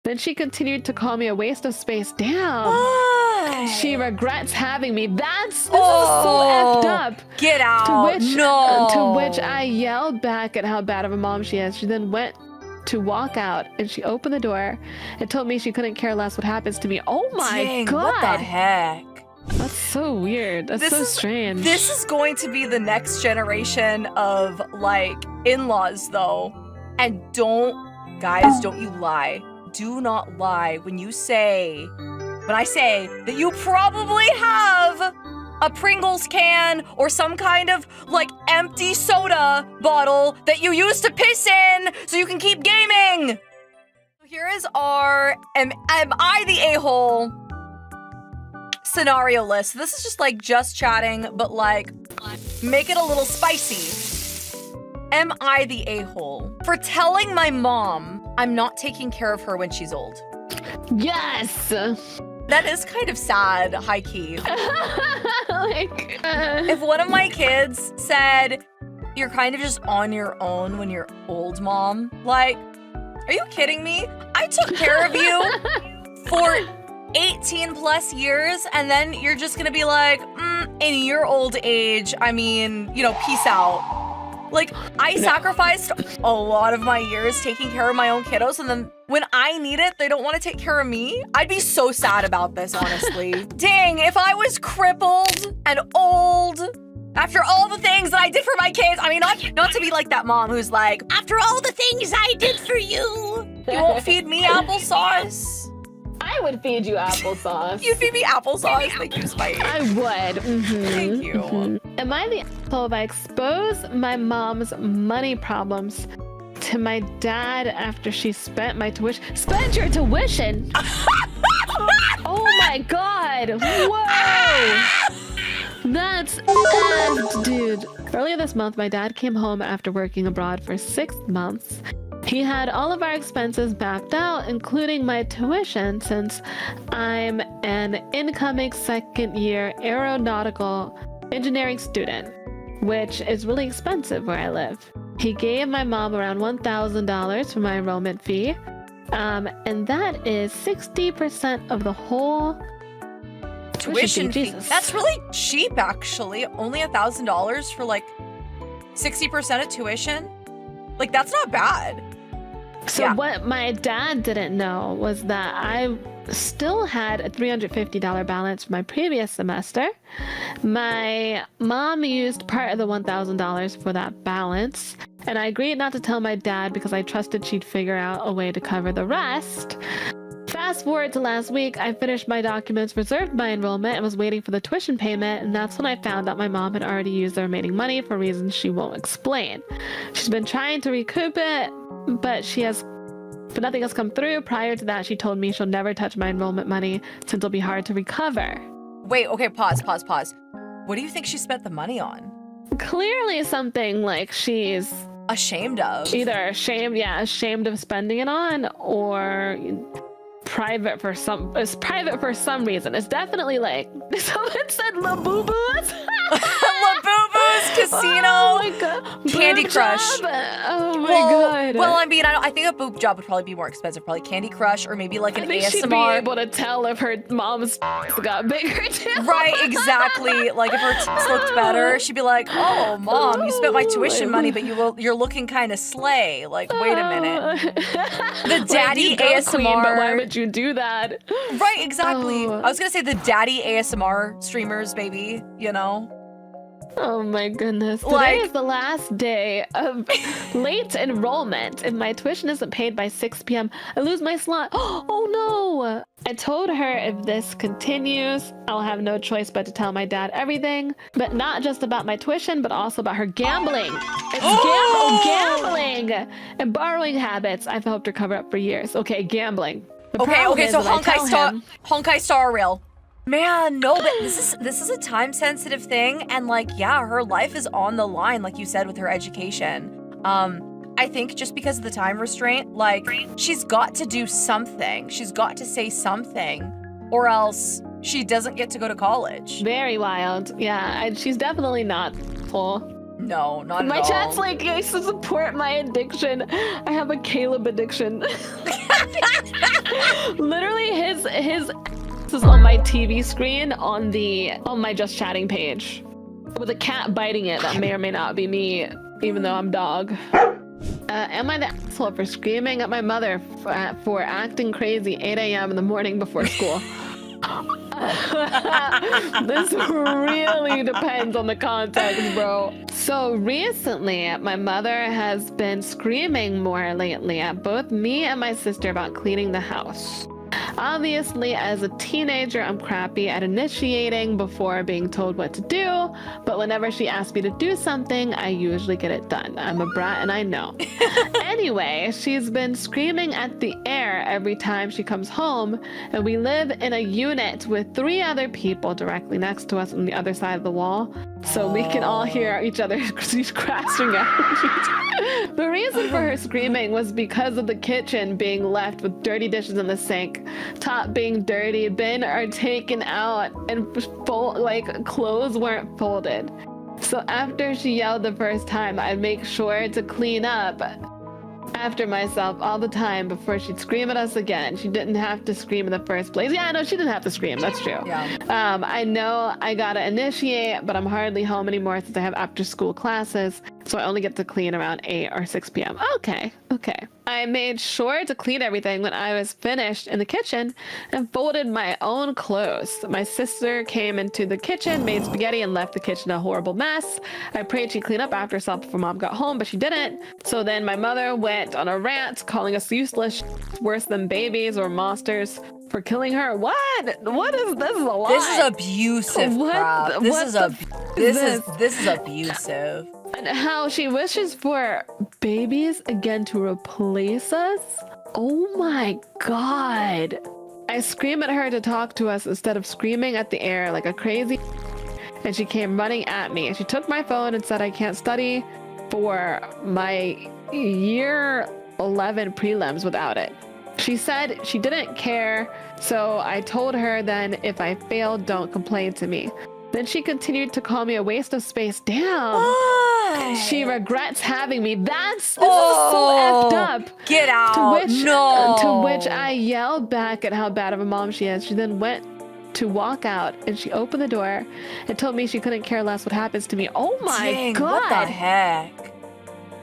Then she continued to call me a waste of space. Damn. Why? She regrets having me. This is so effed up. Get out. To which I yelled back at how bad of a mom she is. She then went to walk out and she opened the door and told me she couldn't care less what happens to me. Oh my God. What the heck? That's so weird. That's so strange. This is going to be the next generation of like in-laws though. And guys, don't you lie. Do not lie when I say that you probably have a Pringles can or some kind of like empty soda bottle that you use to piss in so you can keep gaming. Here is our am I the a-hole scenario list. This is just like just chatting, but like make it a little spicy. Am I the a-hole for telling my mom I'm not taking care of her when she's old? Yes! That is kind of sad, high-key. If one of my kids said, you're kind of just on your own when you're old, Mom, like, are you kidding me? I took care of you for 18 plus years, and then you're just gonna be like, in your old age, I mean, you know, peace out. Like, I sacrificed a lot of my years taking care of my own kiddos, and then when I need it, they don't want to take care of me. I'd be so sad about this, honestly. Dang, if I was crippled and old after all the things that I did for my kids, I mean, not to be like that mom who's like, after all the things I did for you, you won't feed me applesauce? I would feed you applesauce. You'd feed me applesauce? Thank you, Spike. I would. Thank you. Am I the asshole if I expose my mom's money problems to my dad after she spent my tuition? Spent your tuition? Oh my God. Whoa. That's dude. Earlier this month, my dad came home after working abroad for 6 months. He had all of our expenses mapped out, including my tuition, since I'm an incoming second-year aeronautical engineering student, which is really expensive where I live. He gave my mom around $1,000 for my enrollment fee, and that is 60% of the whole tuition fee. Jesus. That's really cheap, actually. Only $1,000 for like 60% of tuition. Like, that's not bad. So what my dad didn't know was that I still had a $350 balance from my previous semester. My mom used part of the $1,000 for that balance, and I agreed not to tell my dad because I trusted she'd figure out a way to cover the rest. Fast forward to last week, I finished my documents, reserved my enrollment, and was waiting for the tuition payment, and that's when I found out my mom had already used the remaining money for reasons she won't explain. She's been trying to recoup it, but nothing has come through. Prior to that, she told me she'll never touch my enrollment money since it'll be hard to recover. Wait, okay, pause. What do you think she spent the money on? Clearly something like she's ashamed of. Either ashamed of spending it on, or private for some reason. It's definitely like someone said Labubu's. Labubu's Casino. Oh my God. Candy Crush. Oh my God. Well, I mean, I think a boob job would probably be more expensive. Probably Candy Crush, or maybe like an ASMR. She'd be able to tell if her mom's got bigger too. Right, exactly. Like if her tits looked better, she'd be like, "Oh, Mom, you spent my tuition money, but you're looking kind of slay." Like, wait a minute. The daddy ASMR. Queen, but why would you do that? Right, exactly. I was gonna say the daddy ASMR streamers, baby. You know. Oh my goodness. Today is the last day of late enrollment. If my tuition isn't paid by 6 p.m., I lose my slot. Oh no! I told her if this continues, I'll have no choice but to tell my dad everything. But not just about my tuition, but also about her gambling. It's gambling and borrowing habits I've helped her cover up for years. Okay, gambling. Okay, so Honkai Star Rail. Man, no, but this is a time-sensitive thing, and like, yeah, her life is on the line, like you said, with her education. I think just because of the time restraint, like, she's got to do something. She's got to say something, or else she doesn't get to go to college. Very wild. Yeah, she's definitely not full. No, not at all. My chat's like, I support my addiction. I have a Caleb addiction. his is on my TV screen on my Just Chatting page with a cat biting it. That may or may not be me, even though I'm dog. Am I the asshole for screaming at my mother for acting crazy 8 a.m. in the morning before school? This really depends on the context, bro. So recently, my mother has been screaming more lately at both me and my sister about cleaning the house. Obviously, as a teenager, I'm crappy at initiating before being told what to do, but whenever she asks me to do something, I usually get it done. I'm a brat and I know. Anyway, she's been screaming at the air every time she comes home, and we live in a unit with 3 other people directly next to us on the other side of the wall, so we can all hear each other crashing out. The reason for her screaming was because of the kitchen being left with dirty dishes in the sink, top being dirty, bin are taken out, and clothes weren't folded. So after she yelled the first time, I'd make sure to clean up after myself all the time before she'd scream at us again. She didn't have to scream in the first place. Yeah, no, she didn't have to scream. That's true. Yeah. I know I gotta initiate, but I'm hardly home anymore since I have after school classes, so I only get to clean around 8 or 6 p.m. Okay. I made sure to clean everything when I was finished in the kitchen and folded my own clothes. My sister came into the kitchen, made spaghetti, and left the kitchen a horrible mess. I prayed she'd clean up after herself before mom got home, but she didn't. So then my mother went on a rant, calling us useless, worse than babies or monsters, for killing her. What is this? Is a lot. This is abusive, crap. This is abusive. And how she wishes for babies again to replace us? Oh my god. I scream at her to talk to us instead of screaming at the air like a crazy, and she came running at me. She took my phone and said I can't study for my year 11 prelims without it. She said she didn't care, so I told her then if I failed, don't complain to me. Then she continued to call me a waste of space. Damn. What? She regrets having me. This is so effed up. Get out. To which I yelled back at how bad of a mom she is. She then went to walk out, and she opened the door and told me she couldn't care less what happens to me. Oh my god. What the heck?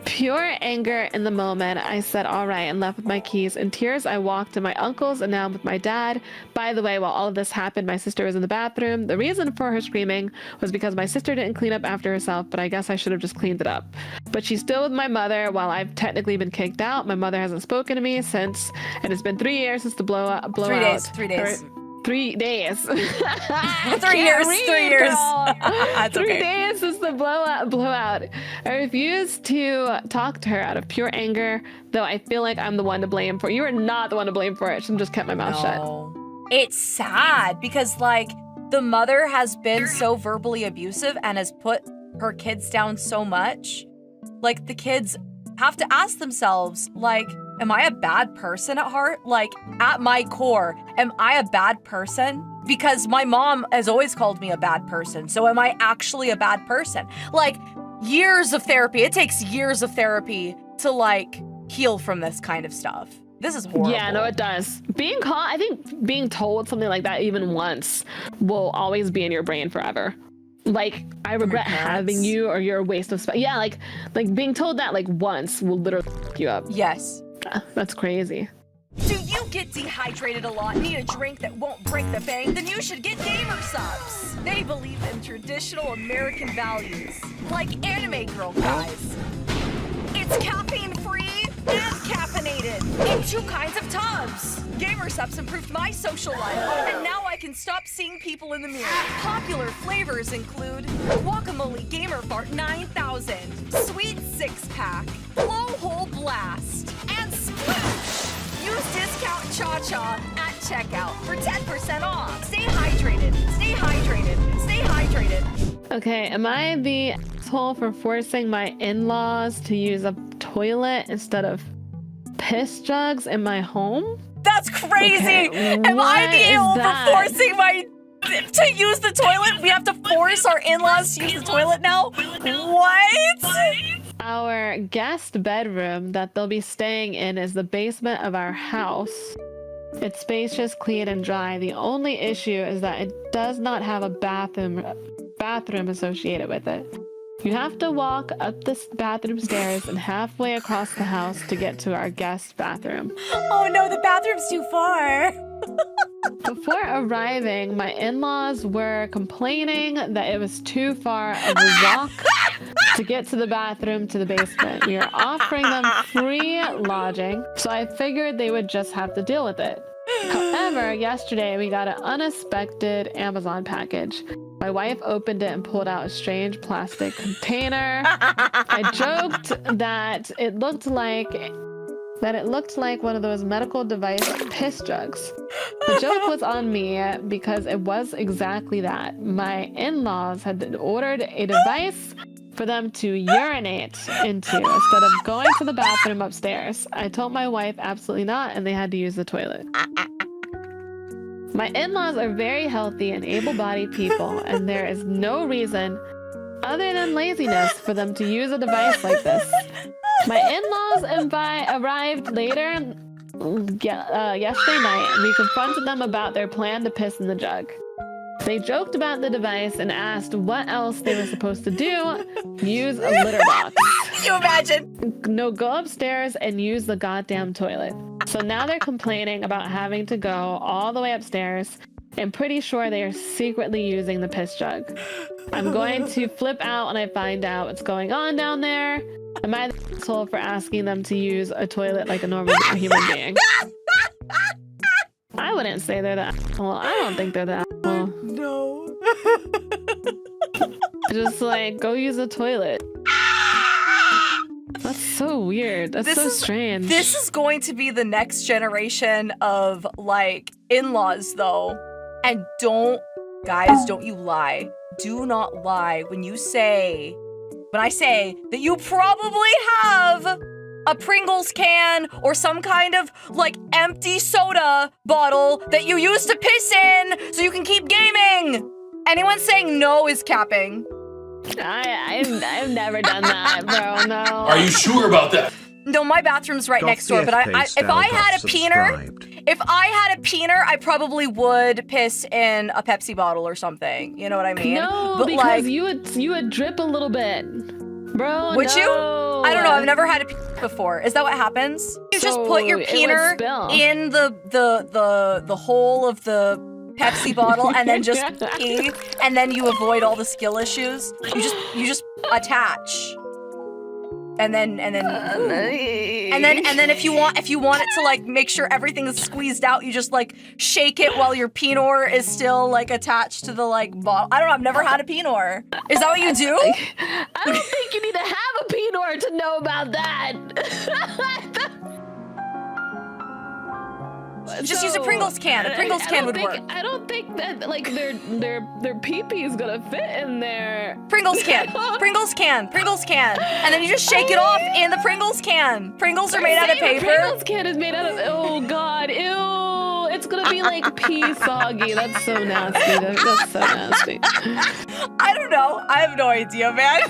Pure anger in the moment, I said all right and left with my keys. In tears, I walked to my uncle's and now I'm with my dad. By the way, while all of this happened, my sister was in the bathroom. The reason for her screaming was because my sister didn't clean up after herself, but I guess I should have just cleaned it up. But she's still with my mother while I've technically been kicked out. My mother hasn't spoken to me since, and it's been 3 years since the blowout. 3 days. 3 days. 3 days. 3 years. 3 years. 3 days since the blowout. I refuse to talk to her out of pure anger, though I feel like I'm the one to blame for it. You are not the one to blame for it. I should have just kept my mouth shut. It's sad because, like, the mother has been so verbally abusive and has put her kids down so much. Like, the kids have to ask themselves, like, am I a bad person at heart? Like, at my core, am I a bad person? Because my mom has always called me a bad person. So am I actually a bad person? Like, years of therapy. It takes years of therapy to, like, heal from this kind of stuff. This is horrible. Yeah, no, it does. I think being told something like that even once will always be in your brain forever. Like, I regret having you, or you're a waste of space. Yeah, like being told that like once will literally fuck you up. Yes. That's crazy. Do you get dehydrated a lot, need a drink that won't break the bank? Then you should get Gamersupps. They believe in traditional American values, like anime girl guys. It's caffeine-free and caffeinated in 2 kinds of tubs. Gamersupps improved my social life, and now I can stop seeing people in the mirror. Popular flavors include Guacamole Gamer Fart 9000, Sweet 6-Pack, Blowhole Blast, and Sploosh. Use discount ChaCha at checkout for 10% off. Stay hydrated, stay hydrated, stay hydrated. Okay, am I the asshole for forcing my in-laws to use a toilet instead of piss jugs in my home? That's crazy! Okay, am I the asshole for forcing to use the toilet? We have to force our in-laws to use the toilet now? What? Our guest bedroom that they'll be staying in is the basement of our house. It's spacious, clean, and dry. The only issue is that it does not have a bathroom associated with it. You have to walk up the bathroom stairs and halfway across the house to get to our guest bathroom. Oh no, the bathroom's too far. Before arriving, my in-laws were complaining that it was too far of a walk to get to the bathroom to the basement. We are offering them free lodging, so I figured they would just have to deal with it. However, yesterday we got an unexpected Amazon package. My wife opened it and pulled out a strange plastic container. I joked that it looked like one of those medical device piss jugs. The joke was on me because it was exactly that. My in-laws had ordered a device for them to urinate into instead of going to the bathroom upstairs. I told my wife absolutely not, and they had to use the toilet. My in-laws are very healthy and able-bodied people, and there is no reason other than laziness for them to use a device like this. My in-laws arrived later yesterday night, and we confronted them about their plan to piss in the jug. They joked about the device and asked what else they were supposed to do. Use a litter box. Can you imagine? No, go upstairs and use the goddamn toilet. So now they're complaining about having to go all the way upstairs. I'm pretty sure they are secretly using the piss jug. I'm going to flip out when I find out what's going on down there. Am I the asshole for asking them to use a toilet like a normal human being? I wouldn't say they're the asshole. I don't think they're the asshole. No. Just like, go use a toilet. That's so weird. That's so strange. This is going to be the next generation of, like, in-laws, though. And guys, don't you lie. Do not lie when I say that you probably have a Pringles can or some kind of, like, empty soda bottle that you use to piss in so you can keep gaming. Anyone saying no is capping. I've never done that, bro. No. Are you sure about that? No, my bathroom's right next door, but if I had a peener, I probably would piss in a Pepsi bottle or something. You know what I mean? No, but because like, you would drip a little bit, bro. Would you? I don't know. I've never had a peener before. Is that what happens? You just put your peener in the hole of the Pepsi bottle and then just pee, and then you avoid all the skill issues. You just attach. And then if you want it to like make sure everything is squeezed out, you just like shake it while your peenor is still like attached to the like bottle. I don't know, I've never had a peenor. Is that what you do? I don't think you need to have a peenor to know about that. Just use a Pringles can. A Pringles can would work. I don't think that like their pee-pee is gonna fit in there. Pringles can. Pringles can. Pringles can. And then you just shake it off in the Pringles can. Pringles are made out of paper. Pringles can is made out of, oh god, ew. It's gonna be like pea soggy. That's so nasty. That's so nasty. I don't know. I have no idea, man.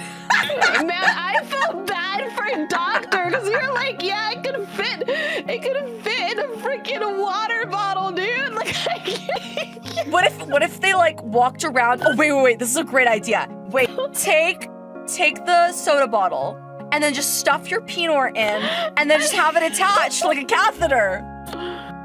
Man, I feel bad for a doctor because you're like, yeah, it could fit in a freaking water bottle, dude. Like, I can't. What if they like walked around? Oh wait, this is a great idea. Wait, take the soda bottle and then just stuff your peenor in and then just have it attached like a catheter.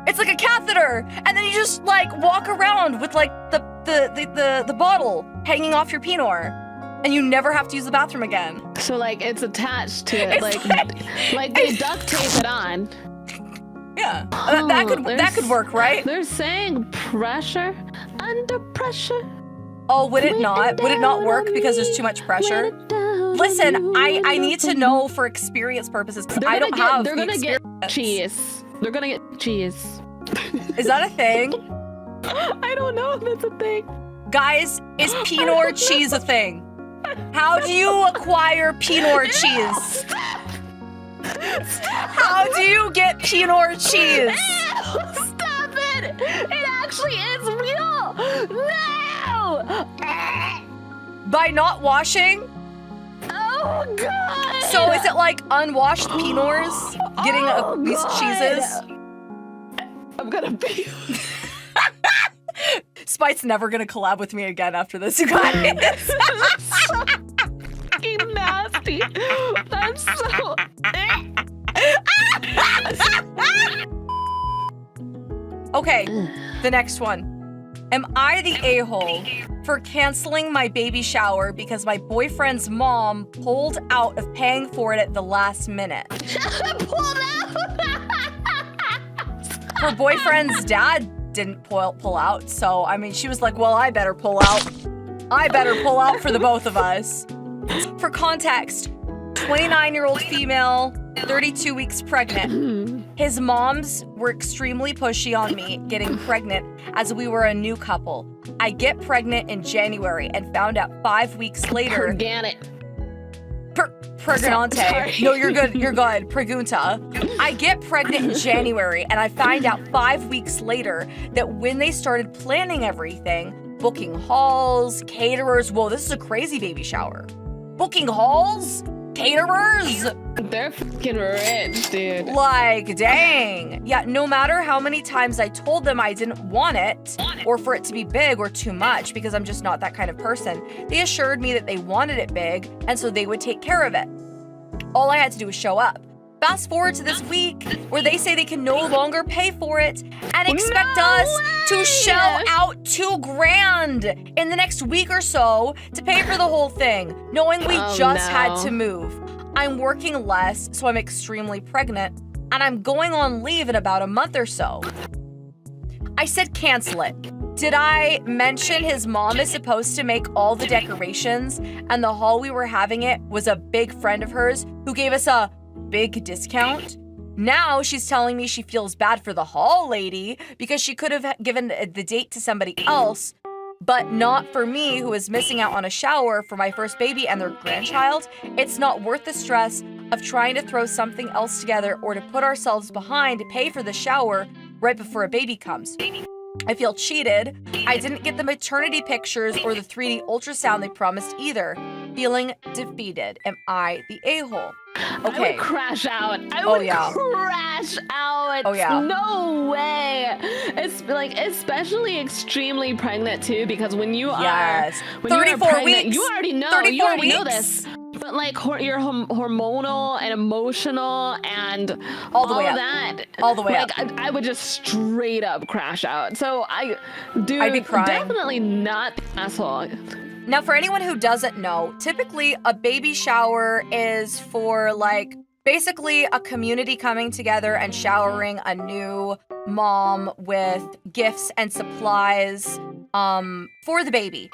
It's like a catheter, and then you just like walk around with like the bottle hanging off your peenor. And you never have to use the bathroom again. So like it's attached to it, like they duct tape it on. Yeah, that could work, right? They're saying pressure under pressure. Oh, would it not? Would it not work because there's too much pressure? Listen, I need to know for experience purposes because I don't have. They're gonna get cheese. They're gonna get cheese. Is that a thing? I don't know if that's a thing. Guys, is peenor cheese a thing? How do you acquire peenor cheese? How do you get peenor cheese? Ew, stop it! It actually is real! No! By not washing? Oh god! So is it like unwashed peenors getting these cheeses? I'm gonna be. Spite's never gonna collab with me again after this, you guys. So fucking nasty. That's so. Okay, the next one. Am I the a-hole for canceling my baby shower because my boyfriend's mom pulled out of paying for it at the last minute? Pulled out. Her boyfriend's dad didn't pull out, so I mean, she was like, well, I better pull out. I better pull out for the both of us. For context, 29-year-old female, 32 weeks pregnant. His moms were extremely pushy on me getting pregnant as we were a new couple. I get pregnant in January and found out 5 weeks later. Organic. Pregnante. Sorry. No, you're good. You're good. Pregunta. I get pregnant in January and I find out 5 weeks later that when they started planning everything, booking halls, caterers. Whoa, this is a crazy baby shower. Booking halls? Caterers? They're fucking rich, dude. Like, dang. Yeah, no matter how many times I told them I didn't want it, or for it to be big or too much, because I'm just not that kind of person, they assured me that they wanted it big, and so they would take care of it. All I had to do was show up. Fast forward to this week, where they say they can no longer pay for it, and expect us to shell out $2,000 in the next week or so to pay for the whole thing, knowing we just had to move. I'm working less, so I'm extremely pregnant, and I'm going on leave in about a month or so. I said cancel it. Did I mention his mom is supposed to make all the decorations, and the hall we were having it was a big friend of hers who gave us a big discount? Now she's telling me she feels bad for the hall lady because she could have given the date to somebody else, but not for me, who is missing out on a shower for my first baby and their grandchild. It's not worth the stress of trying to throw something else together or to put ourselves behind to pay for the shower right before a baby comes. I feel cheated. I didn't get the maternity pictures or the 3D ultrasound they promised either. Feeling defeated. Am I the a-hole? Okay. I would crash out. I would crash out. Oh, yeah. No way. It's like, especially extremely pregnant too, because when you are, when 34 you are pregnant, weeks. you already know. 34 You already know weeks. this. But like you're hormonal and emotional and all the way up. That. All the way like, up. I would just straight up crash out. So I'd be crying. definitely not the asshole. Now, for anyone who doesn't know, typically a baby shower is for like basically a community coming together and showering a new mom with gifts and supplies for the baby.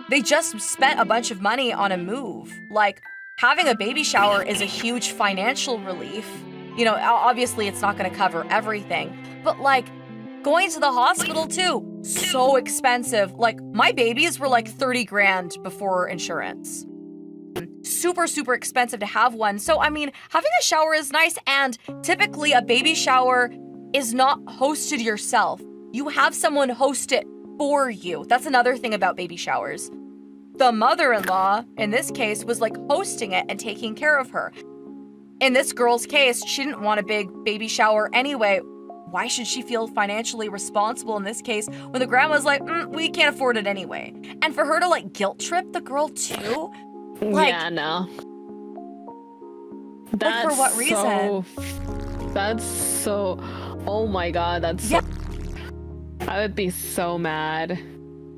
They just spent a bunch of money on a move. Like, having a baby shower is a huge financial relief. You know, obviously it's not going to cover everything, but like going to the hospital too, so expensive. Like, my babies were like 30 grand before insurance. Super, super expensive to have one. So, I mean, having a shower is nice, and typically a baby shower is not hosted yourself. You have someone host it for you. That's another thing about baby showers. The mother-in-law, in this case, was like hosting it and taking care of her. In this girl's case, she didn't want a big baby shower anyway. Why should she feel financially responsible in this case when the grandma's like, we can't afford it anyway? And for her to like guilt trip the girl too? Like, yeah, no. Like, for what reason? That's so, oh my God, that's so, I would be so mad.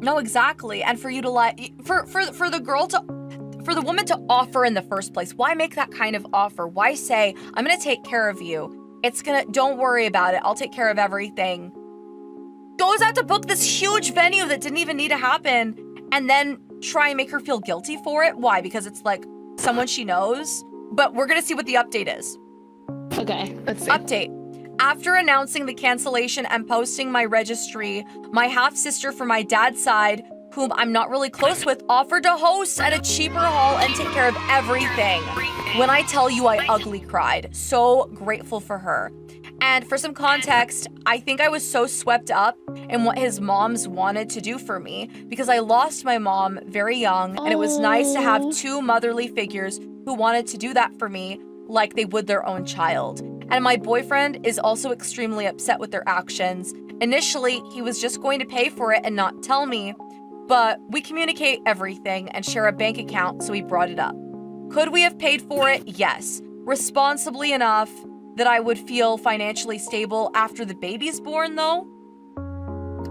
No, exactly. And for you to like, for the girl to, for the woman to offer in the first place, why make that kind of offer? Why say, I'm gonna take care of you. It's gonna, don't worry about it. I'll take care of everything. Goes out to book this huge venue that didn't even need to happen and then try and make her feel guilty for it. Why? Because it's like someone she knows. But we're gonna see what the update is. Okay, let's see. Update. After announcing the cancellation and posting my registry, my half-sister from my dad's side, whom I'm not really close with, offered to host at a cheaper hall and take care of everything. When I tell you, I ugly cried. So grateful for her. And for some context, I think I was so swept up in what his moms wanted to do for me because I lost my mom very young, and it was nice to have two motherly figures who wanted to do that for me like they would their own child. and my boyfriend is also extremely upset with their actions. Initially, he was just going to pay for it and not tell me, but we communicate everything and share a bank account, so he brought it up. Could we have paid for it? Yes. Responsibly enough that I would feel financially stable after the baby's born, though?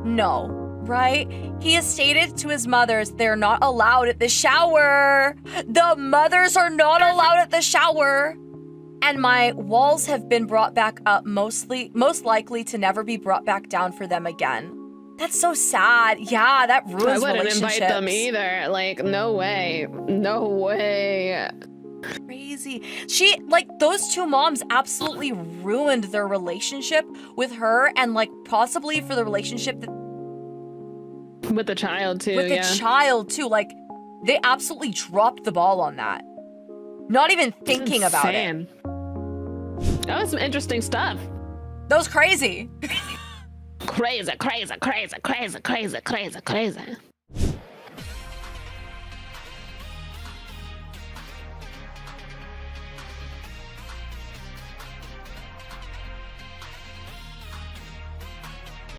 No, right? He has stated to his mothers they're not allowed at the shower. The mothers are not allowed at the shower. And my walls have been brought back up, most likely to never be brought back down for them again. That's so sad. Yeah, that ruins relationships. I wouldn't invite them either. Like, no way. No way. Crazy. Those two moms absolutely ruined their relationship with her, and like possibly for the relationship with the child too. With the child too. Like, they absolutely dropped the ball on that. Not even thinking about it. That was some interesting stuff. That was crazy. Crazy, crazy, crazy, crazy, crazy, crazy, crazy.